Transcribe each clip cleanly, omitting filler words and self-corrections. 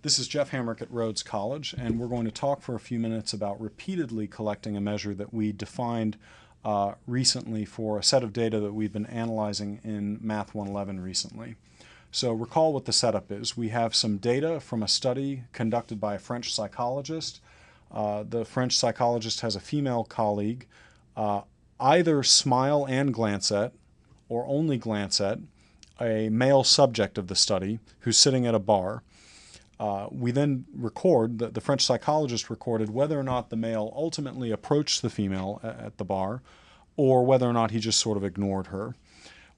This is Jeff Hamrick at Rhodes College, and we're going to talk for a few minutes about repeatedly collecting a measure that we defined recently for a set of data that we've been analyzing in Math 111 recently. So recall what the setup is. We have some data from a study conducted by a French psychologist. The French psychologist has a female colleague either smile and glance at, or only glance at, a male subject of the study who's sitting at a bar. We then record, the French psychologist recorded whether or not the male ultimately approached the female at the bar, or whether or not he just sort of ignored her.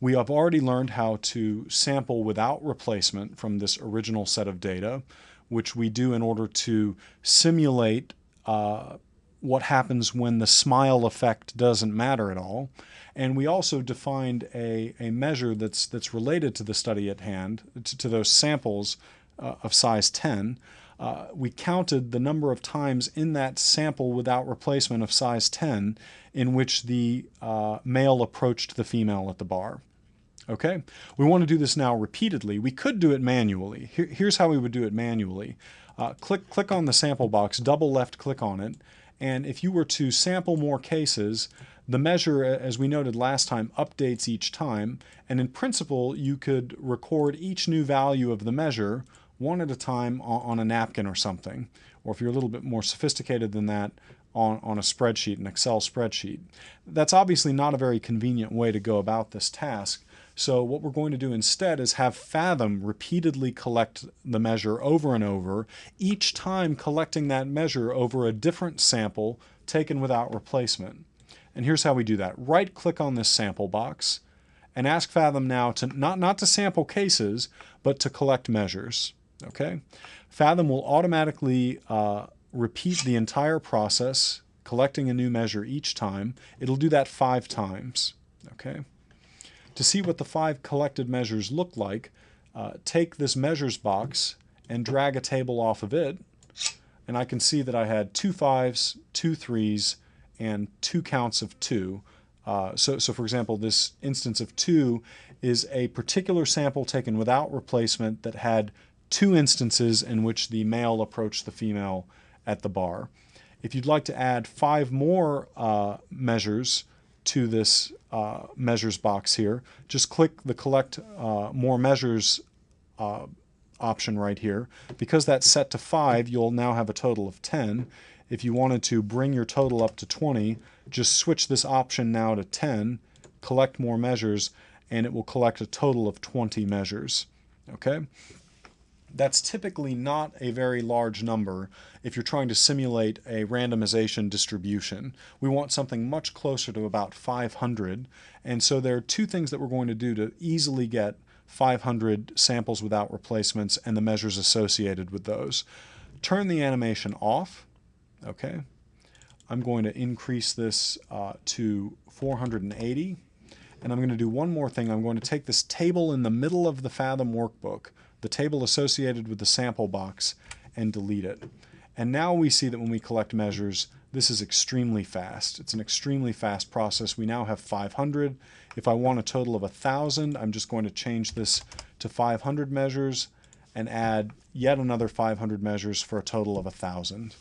We have already learned how to sample without replacement from this original set of data, which we do in order to simulate what happens when the smile effect doesn't matter at all. And we also defined a measure that's related to the study at hand, to those samples of size 10. We counted the number of times in that sample without replacement of size 10 in which the male approached the female at the bar. Okay, we want to do this now repeatedly. We could do it manually. Here's how we would do it manually. Click on the sample box, double left click on it, and if you were to sample more cases, the measure, as we noted last time, updates each time, and in principle you could record each new value of the measure one at a time on a napkin or something, or if you're a little bit more sophisticated than that, on a spreadsheet, an Excel spreadsheet. That's obviously not a very convenient way to go about this task. So what we're going to do instead is have Fathom repeatedly collect the measure over and over, each time collecting that measure over a different sample taken without replacement. And here's how we do that. Right-click on this sample box and ask Fathom now to not to sample cases, but to collect measures. Okay? Fathom will automatically repeat the entire process, collecting a new measure each time. It'll do that 5 times. Okay? To see what the 5 collected measures look like, take this measures box and drag a table off of it, and I can see that I had 2 5s, 2 3s, and 2 counts of 2. So for example, this instance of 2 is a particular sample taken without replacement that had 2 instances in which the male approached the female at the bar. If you'd like to add 5 more measures to this measures box here, just click the Collect More Measures option right here. Because that's set to 5, you'll now have a total of 10. If you wanted to bring your total up to 20, just switch this option now to 10, Collect More Measures, and it will collect a total of 20 measures. Okay? That's typically not a very large number if you're trying to simulate a randomization distribution. We want something much closer to about 500, and so there are 2 things that we're going to do to easily get 500 samples without replacements and the measures associated with those. Turn the animation off. Okay. I'm going to increase this to 480, and I'm going to do one more thing. I'm going to take this table in the middle of the Fathom workbook, the table associated with the sample box, and delete it. And now we see that when we collect measures, this is extremely fast. It's an extremely fast process. We now have 500. If I want a total of 1,000, I'm just going to change this to 500 measures and add yet another 500 measures for a total of 1,000.